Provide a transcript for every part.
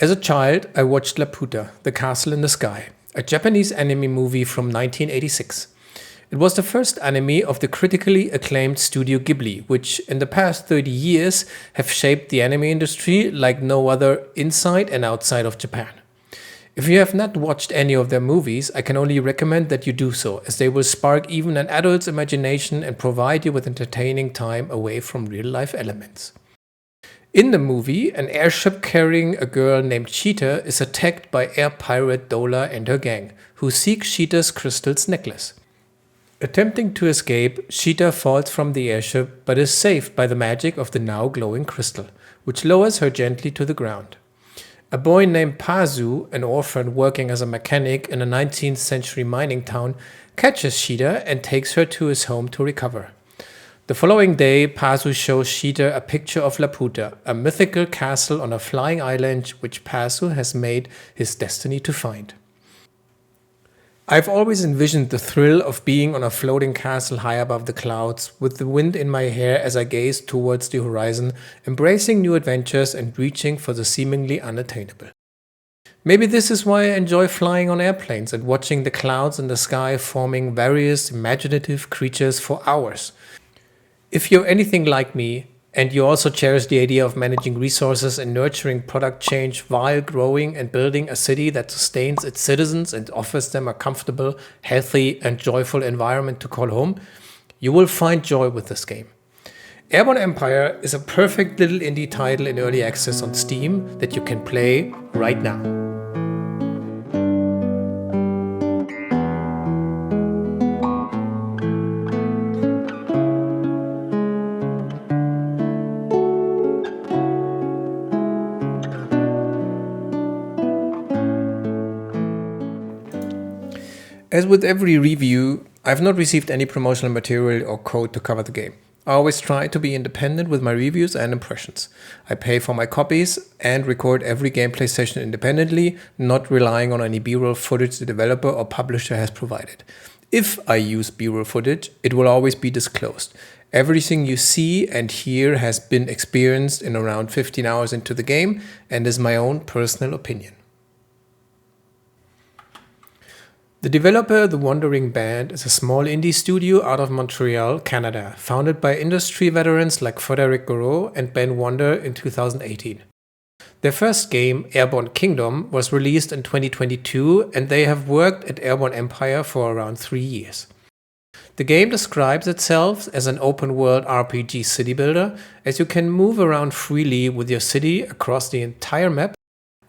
As a child, I watched Laputa, The Castle in the Sky, a Japanese anime movie from 1986. It was the first anime of the critically acclaimed Studio Ghibli, which in the past 30 years have shaped the anime industry like no other inside and outside of Japan. If you have not watched any of their movies, I can only recommend that you do so, as they will spark even an adult's imagination and provide you with entertaining time away from real-life elements. In the movie, an airship carrying a girl named Cheetah is attacked by air pirate Dola and her gang, who seek Cheetah's crystal's necklace. Attempting to escape, Cheetah falls from the airship but is saved by the magic of the now glowing crystal, which lowers her gently to the ground. A boy named Pazu, an orphan working as a mechanic in a 19th century mining town, catches Cheetah and takes her to his home to recover. The following day, Pazu shows Cheetah a picture of Laputa, a mythical castle on a flying island which Pazu has made his destiny to find. I've always envisioned the thrill of being on a floating castle high above the clouds, with the wind in my hair as I gaze towards the horizon, embracing new adventures and reaching for the seemingly unattainable. Maybe this is why I enjoy flying on airplanes and watching the clouds in the sky forming various imaginative creatures for hours. If you're anything like me, and you also cherish the idea of managing resources and nurturing product change while growing and building a city that sustains its citizens and offers them a comfortable, healthy, and joyful environment to call home, you will find joy with this game. Airborne Empire is a perfect little indie title in early access on Steam that you can play right now. As with every review, I've not received any promotional material or code to cover the game. I always try to be independent with my reviews and impressions. I pay for my copies and record every gameplay session independently, not relying on any B-roll footage the developer or publisher has provided. If I use B-roll footage, it will always be disclosed. Everything you see and hear has been experienced in around 15 hours into the game and is my own personal opinion. The developer, The Wandering Band, is a small indie studio out of Montreal, Canada, founded by industry veterans like Frédéric Gouraud and Ben Wander in 2018. Their first game, Airborne Kingdom, was released in 2022, and they have worked at Airborne Empire for around 3 years. The game describes itself as an open-world RPG city builder, as you can move around freely with your city across the entire map,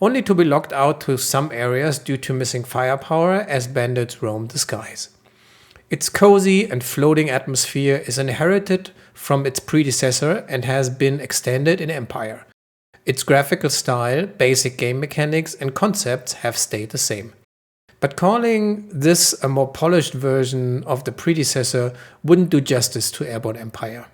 only to be locked out to some areas due to missing firepower as bandits roam the skies. Its cozy and floating atmosphere is inherited from its predecessor and has been extended in Empire. Its graphical style, basic game mechanics, and concepts have stayed the same. But calling this a more polished version of the predecessor wouldn't do justice to Airborne Empire.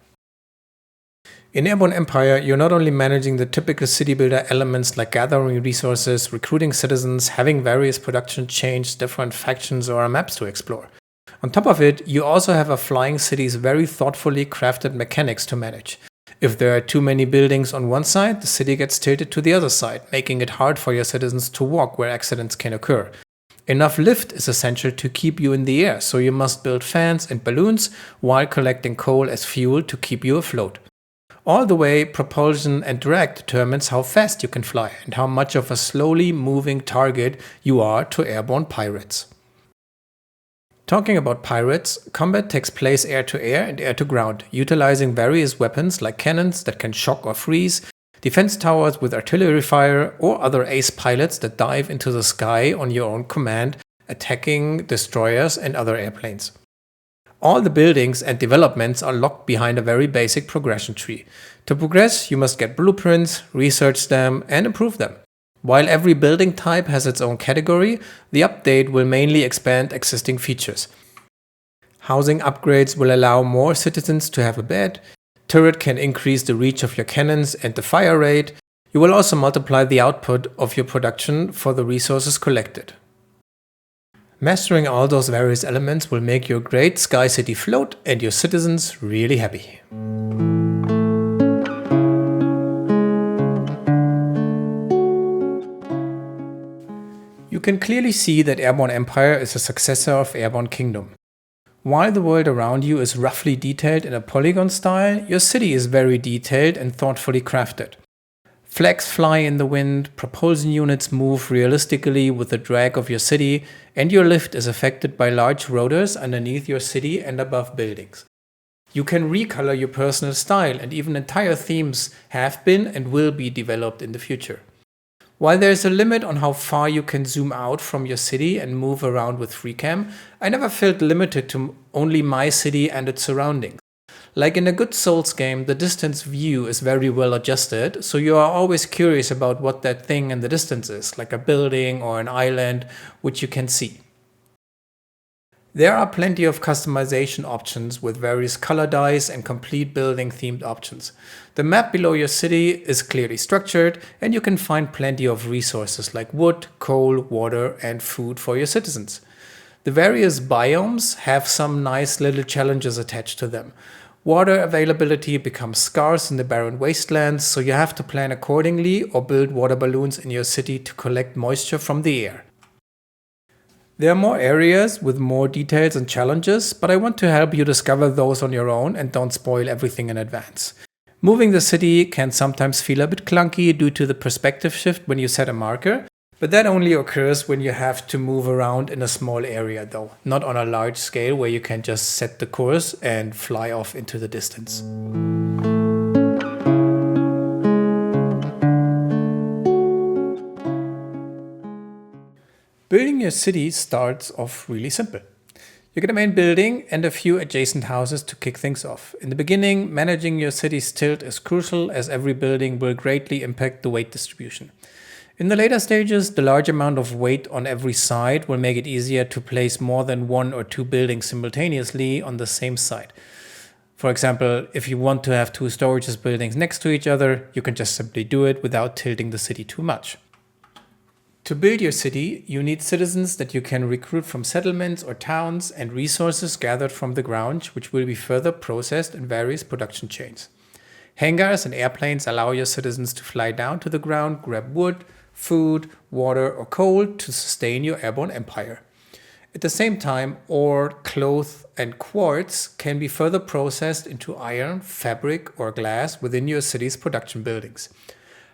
In Airborne Empire, you're not only managing the typical city builder elements like gathering resources, recruiting citizens, having various production chains, different factions, or maps to explore. On top of it, you also have a flying city's very thoughtfully crafted mechanics to manage. If there are too many buildings on one side, the city gets tilted to the other side, making it hard for your citizens to walk where accidents can occur. Enough lift is essential to keep you in the air, so you must build fans and balloons while collecting coal as fuel to keep you afloat. All the way, propulsion and drag determines how fast you can fly and how much of a slowly moving target you are to airborne pirates. Talking about pirates, combat takes place air-to-air and air-to-ground, utilizing various weapons like cannons that can shock or freeze, defense towers with artillery fire, or other ace pilots that dive into the sky on your own command, attacking destroyers and other airplanes. All the buildings and developments are locked behind a very basic progression tree. To progress, you must get blueprints, research them, and improve them. While every building type has its own category, the update will mainly expand existing features. Housing upgrades will allow more citizens to have a bed, turret can increase the reach of your cannons and the fire rate. You will also multiply the output of your production for the resources collected. Mastering all those various elements will make your great sky city float and your citizens really happy. can clearly see that Airborne Empire is a successor of Airborne Kingdom. While the world around you is roughly detailed in a polygon style, your city is very detailed and thoughtfully crafted. Flags fly in the wind, propulsion units move realistically with the drag of your city, and your lift is affected by large rotors underneath your city and above buildings. You can recolor your personal style, and even entire themes have been and will be developed in the future. While there is a limit on how far you can zoom out from your city and move around with FreeCam, I never felt limited to only my city and its surroundings. Like in a good Souls game, the distance view is very well adjusted, so you are always curious about what that thing in the distance is, like a building or an island, which you can see. There are plenty of customization options with various color dyes and complete building themed options. The map below your city is clearly structured, and you can find plenty of resources like wood, coal, water, and food for your citizens. The various biomes have some nice little challenges attached to them. Water availability becomes scarce in the barren wastelands, so you have to plan accordingly or build water balloons in your city to collect moisture from the air. There are more areas with more details and challenges, but I want to help you discover those on your own and don't spoil everything in advance. Moving the city can sometimes feel a bit clunky due to the perspective shift when you set a marker, but that only occurs when you have to move around in a small area though, not on a large scale where you can just set the course and fly off into the distance. Building your city starts off really simple. You get a main building and a few adjacent houses to kick things off. In the beginning, managing your city's tilt is crucial as every building will greatly impact the weight distribution. In the later stages, the large amount of weight on every side will make it easier to place more than one or two buildings simultaneously on the same site. For example, if you want to have two storage buildings next to each other, you can just simply do it without tilting the city too much. To build your city, you need citizens that you can recruit from settlements or towns and resources gathered from the ground, which will be further processed in various production chains. Hangars and airplanes allow your citizens to fly down to the ground, grab wood, food, water, or coal to sustain your airborne empire. At the same time, ore, cloth, and quartz can be further processed into iron, fabric, or glass within your city's production buildings.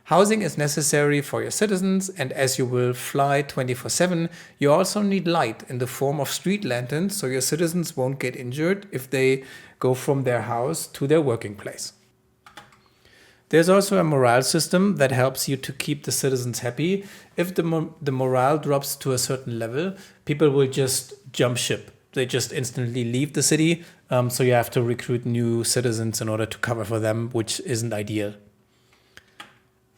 Housing is necessary for your citizens, and as you will fly 24/7, you also need light in the form of street lanterns so your citizens won't get injured if they go from their house to their working place. There's also a morale system that helps you to keep the citizens happy. If the morale drops to a certain level, people will just jump ship. They just instantly leave the city, so you have to recruit new citizens in order to cover for them, which isn't ideal.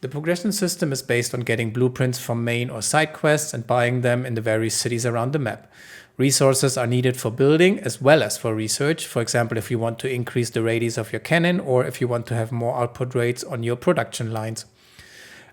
The progression system is based on getting blueprints from main or side quests and buying them in the various cities around the map. Resources are needed for building as well as for research, for example if you want to increase the radius of your cannon or if you want to have more output rates on your production lines.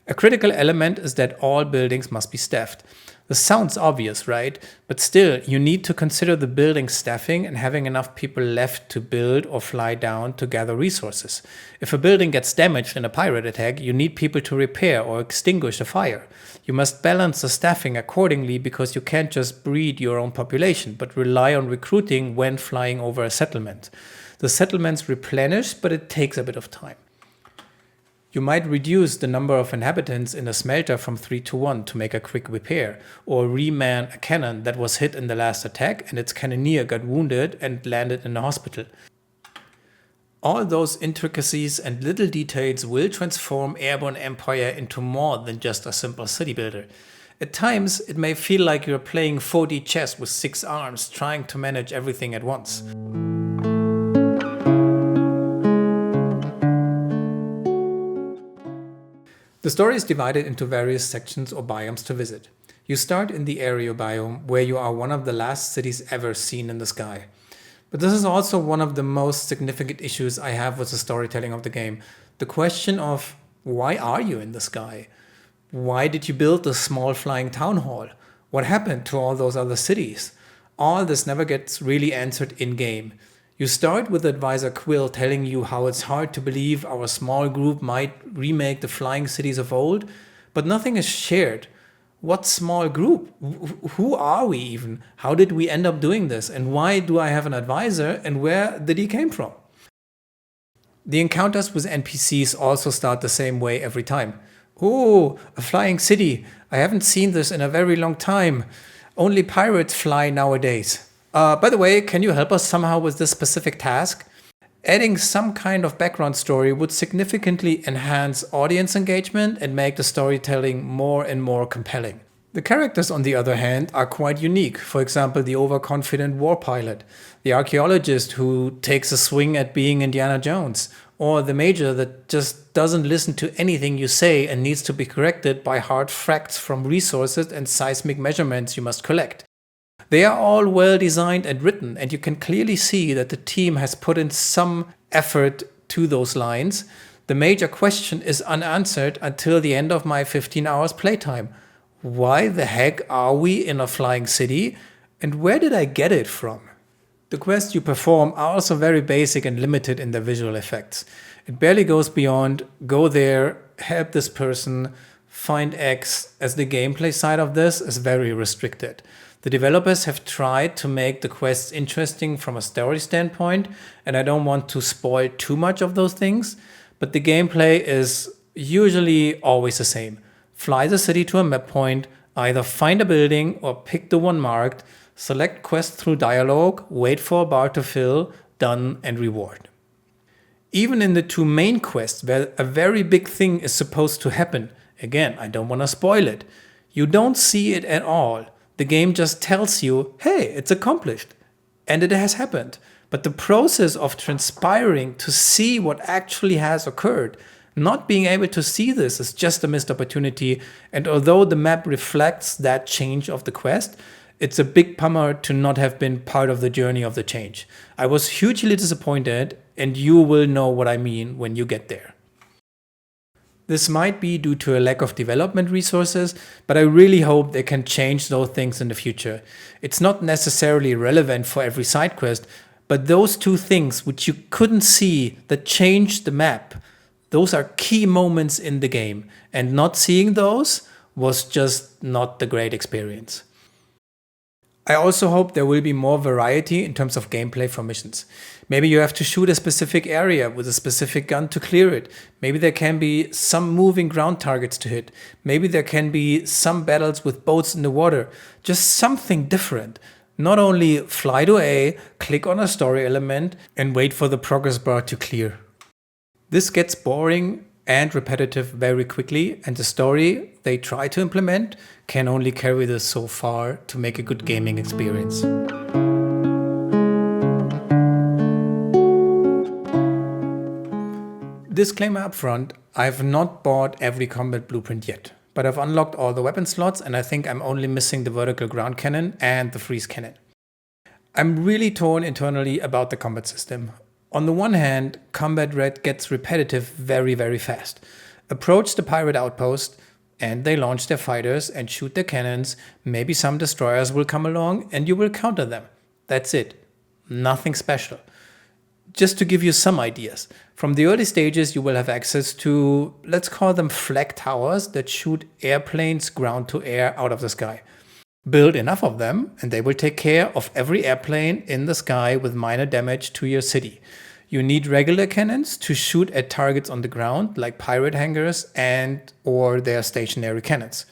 A critical element is that all buildings must be staffed. This sounds obvious, right? But still, you need to consider the building staffing and having enough people left to build or fly down to gather resources. If a building gets damaged in a pirate attack, you need people to repair or extinguish a fire. You must balance the staffing accordingly because you can't just breed your own population, but rely on recruiting when flying over a settlement. The settlements replenish, but it takes a bit of time. You might reduce the number of inhabitants in a smelter from 3 to 1 to make a quick repair, or reman a cannon that was hit in the last attack and its cannoneer got wounded and landed in a hospital. All those intricacies and little details will transform Airborne Empire into more than just a simple city builder. At times, it may feel like you're playing 4D chess with 6 arms, trying to manage everything at once. The story is divided into various sections or biomes to visit. You start in the Aero biome, where you are one of the last cities ever seen in the sky. But this is also one of the most significant issues I have with the storytelling of the game. The question of, why are you in the sky? Why did you build this small flying town hall? What happened to all those other cities? All this never gets really answered in-game. You start with Advisor Quill telling you how it's hard to believe our small group might remake the flying cities of old, but nothing is shared. What small group? Who are we even? How did we end up doing this? And why do I have an advisor? And where did he came from? The encounters with NPCs also start the same way every time. Oh, a flying city. I haven't seen this in a very long time. Only pirates fly nowadays. By the way, can you help us somehow with this specific task? Adding some kind of background story would significantly enhance audience engagement and make the storytelling more and more compelling. The characters, on the other hand, are quite unique. For example, the overconfident war pilot, the archaeologist who takes a swing at being Indiana Jones, or the major that just doesn't listen to anything you say and needs to be corrected by hard facts from resources and seismic measurements you must collect. They are all well designed and written, and you can clearly see that the team has put in some effort to those lines. The major question is unanswered until the end of my 15 hours playtime. Why the heck are we in a flying city? And where did I get it from? The quests you perform are also very basic and limited in their visual effects. It barely goes beyond go there, help this person, find X, as the gameplay side of this is very restricted. The developers have tried to make the quests interesting from a story standpoint, and I don't want to spoil too much of those things, but the gameplay is usually always the same. Fly the city to a map point, either find a building or pick the one marked, select quest through dialogue, wait for a bar to fill, done, and reward. Even in the two main quests where a very big thing is supposed to happen, again, I don't want to spoil it, you don't see it at all. The game just tells you, hey, it's accomplished. And it has happened. But the process of transpiring to see what actually has occurred, not being able to see this is just a missed opportunity. And although the map reflects that change of the quest, it's a big bummer to not have been part of the journey of the change. I was hugely disappointed, and you will know what I mean when you get there. This might be due to a lack of development resources, but I really hope they can change those things in the future. It's not necessarily relevant for every side quest, but those two things which you couldn't see that changed the map, those are key moments in the game, and not seeing those was just not the great experience. I also hope there will be more variety in terms of gameplay for missions. Maybe you have to shoot a specific area with a specific gun to clear it. Maybe there can be some moving ground targets to hit. Maybe there can be some battles with boats in the water. Just something different. Not only fly to A, click on a story element, and wait for the progress bar to clear. This gets boring and repetitive very quickly, and the story they try to implement can only carry this so far to make a good gaming experience. Disclaimer up front, I've not bought every combat blueprint yet, but I've unlocked all the weapon slots, and I think I'm only missing the vertical ground cannon and the freeze cannon. I'm really torn internally about the combat system. On the one hand, combat red gets repetitive very, very fast. Approach the pirate outpost, and they launch their fighters and shoot their cannons. Maybe some destroyers will come along and you will counter them. That's it. Nothing special. Just to give you some ideas, from the early stages you will have access to, let's call them flag towers that shoot airplanes ground to air out of the sky. Build enough of them and they will take care of every airplane in the sky with minor damage to your city. You need regular cannons to shoot at targets on the ground like pirate hangars and or their stationary cannons.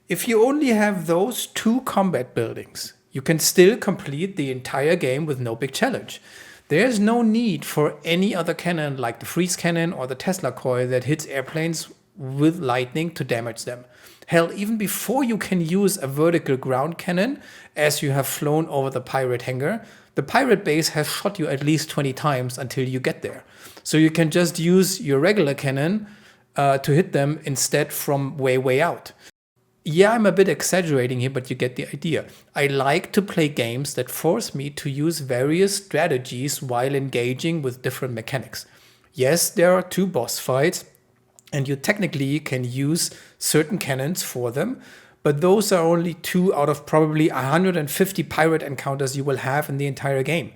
If you only have those two combat buildings, you can still complete the entire game with no big challenge. There's no need for any other cannon like the freeze cannon or the Tesla coil that hits airplanes with lightning to damage them. Hell, even before you can use a vertical ground cannon, as you have flown over the pirate hangar, the pirate base has shot you at least 20 times until you get there. So you can just use your regular cannon to hit them instead from way out. Yeah, I'm a bit exaggerating here, but you get the idea. I like to play games that force me to use various strategies while engaging with different mechanics. Yes, there are 2 boss fights, and you technically can use certain cannons for them, but those are only 2 out of probably 150 pirate encounters you will have in the entire game.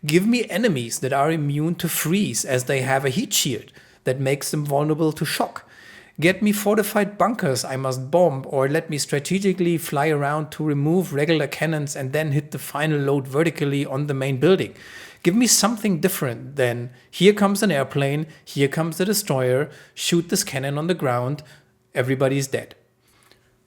Give me enemies that are immune to freeze as they have a heat shield that makes them vulnerable to shock. Get me fortified bunkers I must bomb, or let me strategically fly around to remove regular cannons and then hit the final load vertically on the main building. Give me something different than, here comes an airplane, here comes the destroyer, shoot this cannon on the ground, everybody's dead.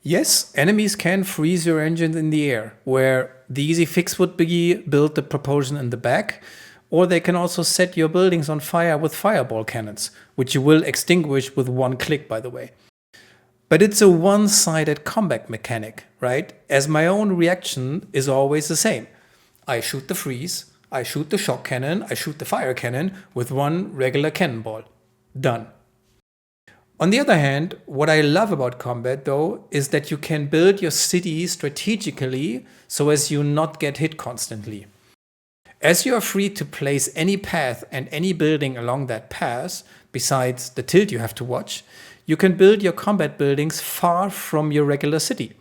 Yes, enemies can freeze your engine in the air, where the easy fix would be build the propulsion in the back, or they can also set your buildings on fire with fireball cannons, which you will extinguish with one click, by the way. But it's a one-sided combat mechanic, right? As my own reaction is always the same. I shoot the freeze, I shoot the shock cannon, I shoot the fire cannon with one regular cannonball. Done. On the other hand, what I love about combat though is that you can build your city strategically so as you not get hit constantly. As you are free to place any path and any building along that path, besides the tilt you have to watch, you can build your combat buildings far from your regular city.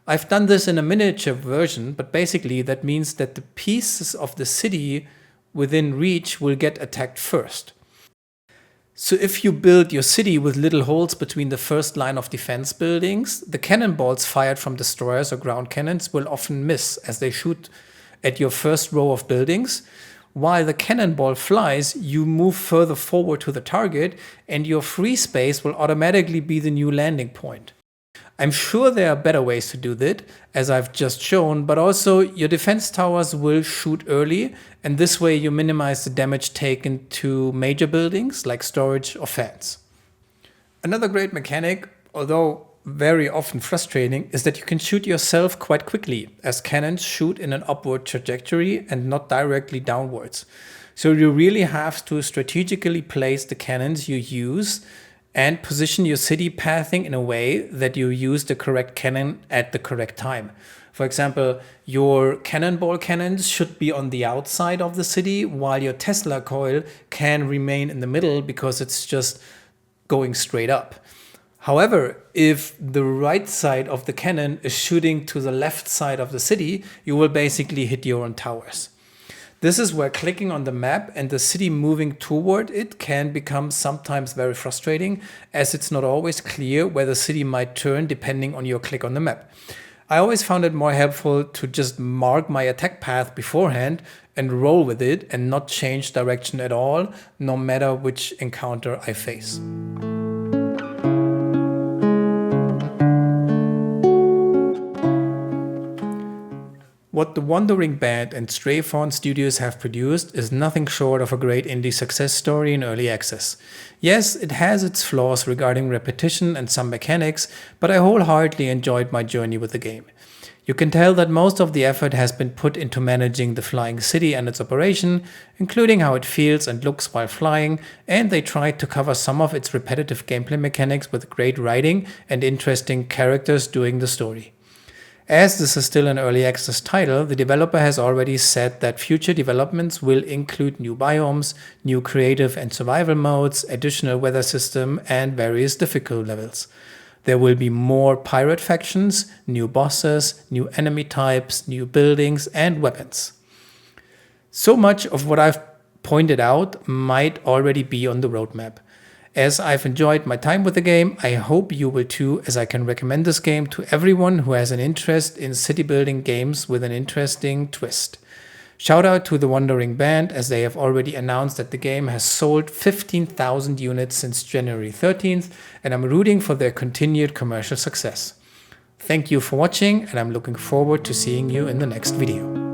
I've done this in a miniature version, but basically that means that the pieces of the city within reach will get attacked first. So if you build your city with little holes between the first line of defense buildings, the cannonballs fired from destroyers or ground cannons will often miss as they shoot at your first row of buildings. While the cannonball flies, you move further forward to the target and your free space will automatically be the new landing point. I'm sure there are better ways to do that, as I've just shown, but also your defense towers will shoot early, and this way you minimize the damage taken to major buildings like storage or fans. Another great mechanic, although very often frustrating, is that you can shoot yourself quite quickly, as cannons shoot in an upward trajectory and not directly downwards. So you really have to strategically place the cannons you use and position your city pathing in a way that you use the correct cannon at the correct time. For example, your cannonball cannons should be on the outside of the city, while your Tesla coil can remain in the middle because it's just going straight up. However, if the right side of the cannon is shooting to the left side of the city, you will basically hit your own towers. This is where clicking on the map and the city moving toward it can become sometimes very frustrating, as it's not always clear where the city might turn depending on your click on the map. I always found it more helpful to just mark my attack path beforehand and roll with it and not change direction at all, no matter which encounter I face. What the Wandering Band and Stray Fawn Studios have produced is nothing short of a great indie success story in early access. Yes, it has its flaws regarding repetition and some mechanics, but I wholeheartedly enjoyed my journey with the game. You can tell that most of the effort has been put into managing the flying city and its operation, including how it feels and looks while flying, and they tried to cover some of its repetitive gameplay mechanics with great writing and interesting characters doing the story. As this is still an early access title, the developer has already said that future developments will include new biomes, new creative and survival modes, additional weather system, and various difficulty levels. There will be more pirate factions, new bosses, new enemy types, new buildings, and weapons. So much of what I've pointed out might already be on the roadmap. As I've enjoyed my time with the game, I hope you will too, as I can recommend this game to everyone who has an interest in city building games with an interesting twist. Shout out to the Wandering Band, as they have already announced that the game has sold 15,000 units since January 13th, and I'm rooting for their continued commercial success. Thank you for watching, and I'm looking forward to seeing you in the next video.